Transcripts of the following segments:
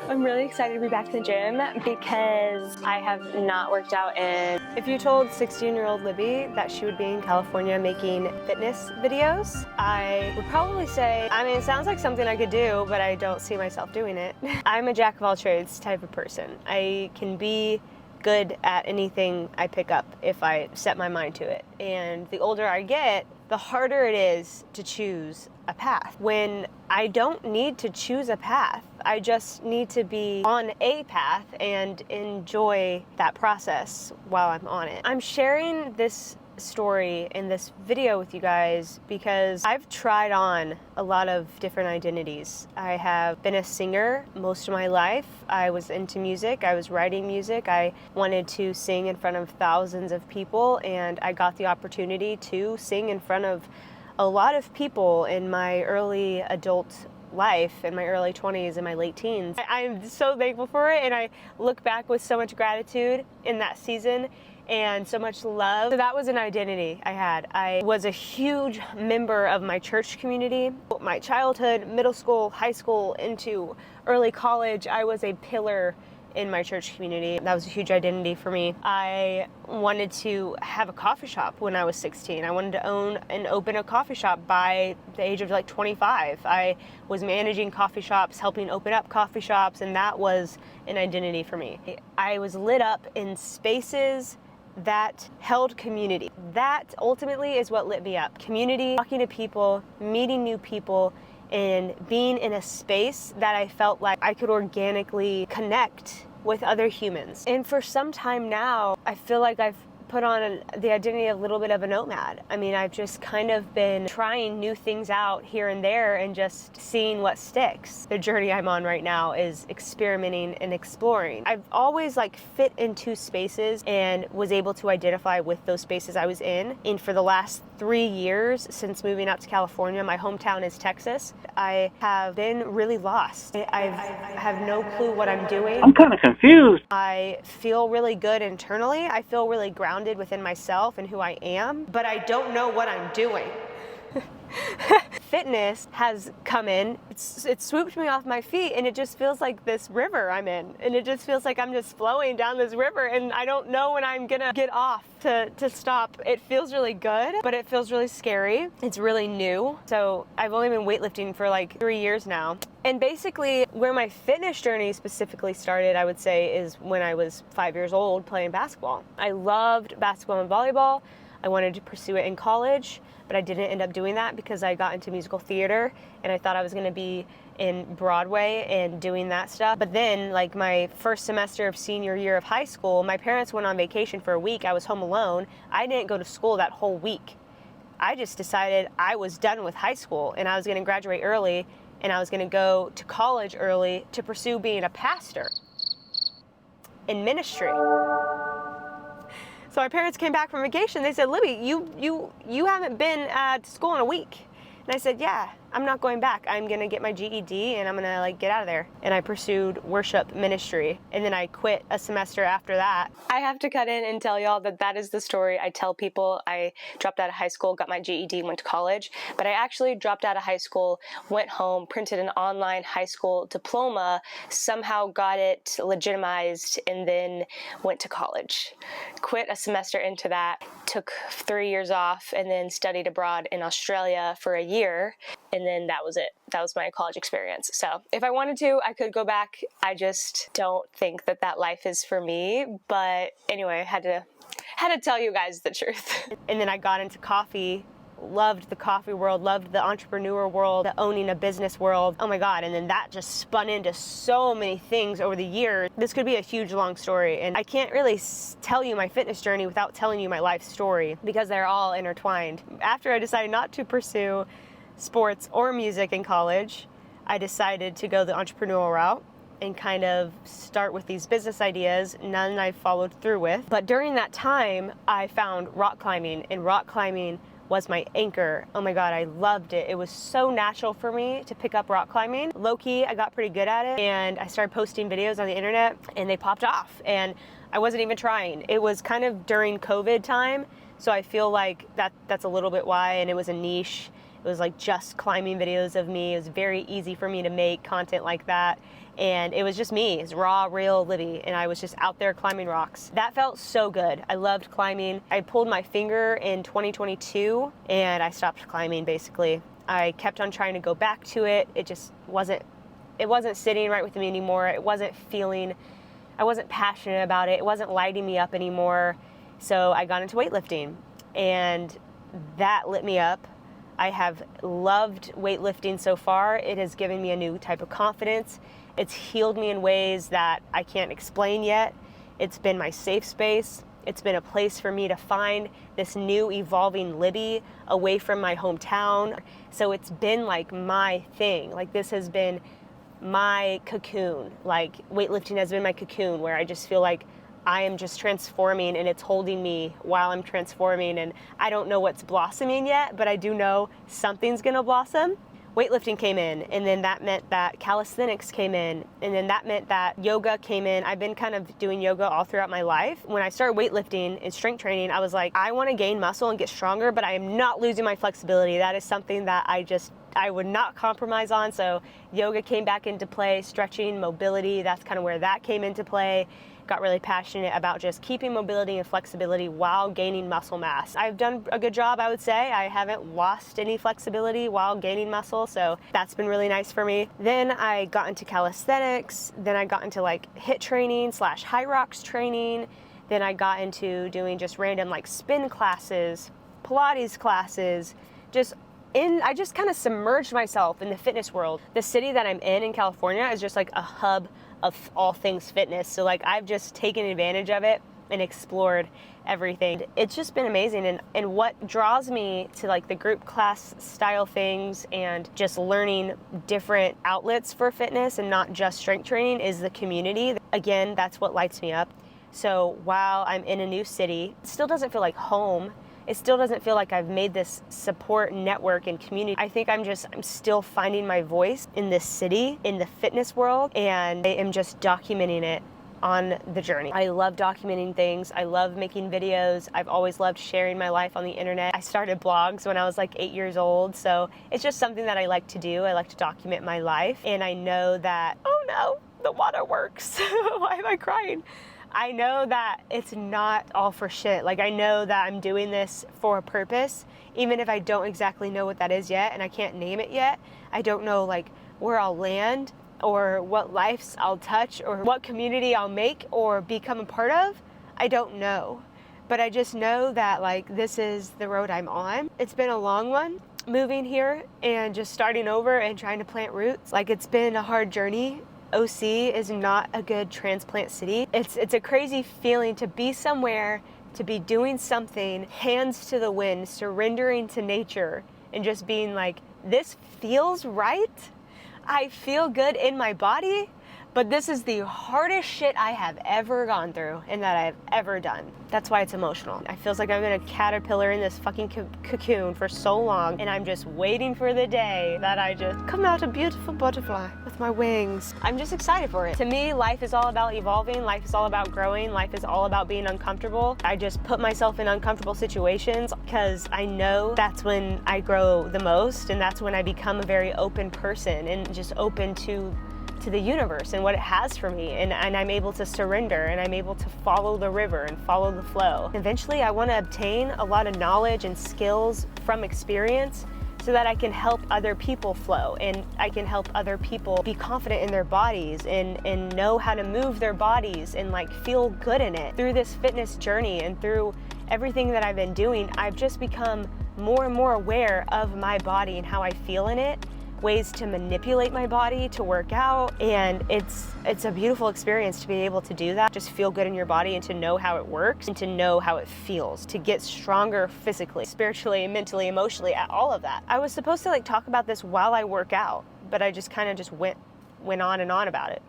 I'm really excited to be back to the gym because I have not worked out in... If you told 16-year-old Libby that she would be in California making fitness videos, I would probably say, I mean, it sounds like something I could do, but I don't see myself doing it. I'm a jack of all trades type of person. I can be good at anything I pick up if I set my mind to it. And the older I get, the harder it is to choose a path. When I don't need to choose a path, I just need to be on a path and enjoy that process while I'm on it. I'm sharing this story in this video with you guys because I've tried on a lot of different identities. I have been a singer most of my life. I was into music. I was writing music. I wanted to sing in front of thousands of people, and I got the opportunity to sing in front of a lot of people in my early adult life, in my early 20s and my late teens. I'm so thankful for it, and I look back with so much gratitude in that season and so much love. So that was an identity I had. I was a huge member of my church community. My childhood, middle school, high school, into early college, I was a pillar in my church community. That was a huge identity for me. I wanted to have a coffee shop when I was 16. I wanted to own and open a coffee shop by the age of like 25. I was managing coffee shops, helping open up coffee shops, and that was an identity for me. I was lit up in spaces that held community. That ultimately is what lit me up. Community, talking to people, meeting new people, and being in a space that I felt like I could organically connect with other humans. And for some time now, I feel like I've put on the identity of a little bit of a nomad. I mean, I've just kind of been trying new things out here and there and just seeing what sticks. The journey I'm on right now is experimenting and exploring. I've always like fit into spaces and was able to identify with those spaces I was in. And for the last 3 years since moving out to California, my hometown is Texas, I have been really lost. I have no clue what I'm doing. I'm kind of confused. I feel really good internally. I feel really grounded within myself and who I am, but I don't know what I'm doing. Fitness has come in, it swooped me off my feet, and it just feels like this river I'm in, and it just feels like I'm just flowing down this river, and I don't know when I'm gonna get off to stop. It feels really good, but it feels really scary. It's really new. So I've only been weightlifting for like 3 years now. And basically where my fitness journey specifically started, I would say, is when I was 5 years old playing basketball. I loved basketball and volleyball. I wanted to pursue it in college, but I didn't end up doing that because I got into musical theater and I thought I was going to be in Broadway and doing that stuff. But then, like my first semester of senior year of high school, my parents went on vacation for a week. I was home alone. I didn't go to school that whole week. I just decided I was done with high school and I was going to graduate early and I was going to go to college early to pursue being a pastor in ministry. So my parents came back from vacation. They said, "Libby, you haven't been at school in a week." And I said, "Yeah, I'm not going back. I'm gonna get my GED and I'm gonna like get out of there." And I pursued worship ministry, and then I quit a semester after that. I have to cut in and tell y'all that that is the story I tell people. I dropped out of high school, got my GED, went to college, but I actually dropped out of high school, went home, printed an online high school diploma, somehow got it legitimized, and then went to college. Quit a semester into that, took 3 years off, and then studied abroad in Australia for a year. And then that was it. That was my college experience. So if I wanted to, I could go back. I just don't think that that life is for me. But anyway, I had to tell you guys the truth. And then I got into coffee, loved the coffee world, loved the entrepreneur world, the owning a business world. Oh my God. And then that just spun into so many things over the years. This could be a huge long story. And I can't really tell you my fitness journey without telling you my life story because they're all intertwined. After I decided not to pursue sports or music in college, I decided to go the entrepreneurial route and kind of start with these business ideas. None I followed through with. But during that time, I found rock climbing, and rock climbing was my anchor. Oh my God, I loved it. It was so natural for me to pick up rock climbing. Low-key, I got pretty good at it, and I started posting videos on the internet, and they popped off, and I wasn't even trying. It was kind of during COVID time, so I feel like that's a little bit why, and it was a niche. It was like just climbing videos of me. It was very easy for me to make content like that. And it was just me, it's raw, real Libby, and I was just out there climbing rocks. That felt so good. I loved climbing. I pulled my finger in 2022 and I stopped climbing basically. I kept on trying to go back to it. It just wasn't sitting right with me anymore. I wasn't passionate about it. It wasn't lighting me up anymore. So I got into weightlifting and that lit me up. I have loved weightlifting so far. It has given me a new type of confidence. It's healed me in ways that I can't explain yet. It's been my safe space. It's been a place for me to find this new evolving Libby away from my hometown. So it's been like my thing. Like this has been my cocoon. Like weightlifting has been my cocoon where I just feel like I am just transforming and it's holding me while I'm transforming. And I don't know what's blossoming yet, but I do know something's gonna blossom. Weightlifting came in, and then that meant that calisthenics came in, and then that meant that yoga came in. I've been kind of doing yoga all throughout my life. When I started weightlifting and strength training, I was like, I want to gain muscle and get stronger, but I am not losing my flexibility. That is something that I would not compromise on. So yoga came back into play, stretching, mobility, that's kind of where that came into play. Got really passionate about just keeping mobility and flexibility while gaining muscle mass. I've done a good job, I would say. I haven't lost any flexibility while gaining muscle, so that's been really nice for me. Then I got into calisthenics, then I got into like HIIT training / high rocks training, then I got into doing just random like spin classes, Pilates classes, I just kind of submerged myself in the fitness world. The city that I'm in California is just like a hub of all things fitness. So like I've just taken advantage of it and explored everything. It's just been amazing. And what draws me to like the group class style things and just learning different outlets for fitness and not just strength training is the community. Again, that's what lights me up. So while I'm in a new city, it still doesn't feel like home. It still doesn't feel like I've made this support network and community. I think I'm still finding my voice in this city, in the fitness world, and I am just documenting it on the journey. I love documenting things. I love making videos. I've always loved sharing my life on the internet. I started blogs when I was like 8 years old, so it's just something that I like to do. I like to document my life, and I know that, oh no, the water works. Why am I crying? I know that it's not all for shit. Like I know that I'm doing this for a purpose, even if I don't exactly know what that is yet and I can't name it yet. I don't know like where I'll land or what lives I'll touch or what community I'll make or become a part of. I don't know, but I just know that like this is the road I'm on. It's been a long one moving here and just starting over and trying to plant roots. Like it's been a hard journey. OC is not a good transplant city. It's a crazy feeling to be somewhere, to be doing something, hands to the wind, surrendering to nature, and just being like, this feels right. I feel good in my body, but this is the hardest shit I have ever gone through and that I've ever done. That's why it's emotional. It feels like I've been a caterpillar in this fucking cocoon for so long, and I'm just waiting for the day that I just come out a beautiful butterfly with my wings. I'm just excited for it. To me, life is all about evolving. Life is all about growing. Life is all about being uncomfortable. I just put myself in uncomfortable situations because I know that's when I grow the most, and that's when I become a very open person and just open to the universe and what it has for me, and I'm able to surrender and I'm able to follow the river and follow the flow. Eventually I want to obtain a lot of knowledge and skills from experience so that I can help other people flow and I can help other people be confident in their bodies and know how to move their bodies and like feel good in it. Through this fitness journey and through everything that I've been doing, I've just become more and more aware of my body and how I feel in it, ways to manipulate my body to work out, and it's a beautiful experience to be able to do that, just feel good in your body and to know how it works and to know how it feels, to get stronger physically, spiritually, mentally, emotionally, all of that. I was supposed to like talk about this while I work out, but I just kind of just went on and on about it.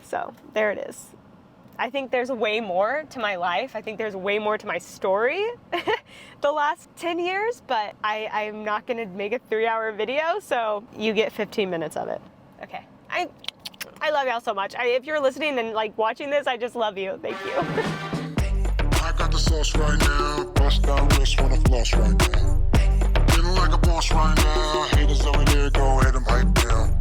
So there it is. I think there's way more to my life. I think there's way more to my story the last 10 years, but I'm not gonna make a 3-hour video, so you get 15 minutes of it. Okay, I love y'all so much. If you're listening and like watching this, I just love you, thank you. I got the sauce right now, bust down wrist, wanna floss right now. Feeling like a boss right now, haters over there, go ahead and pipe down.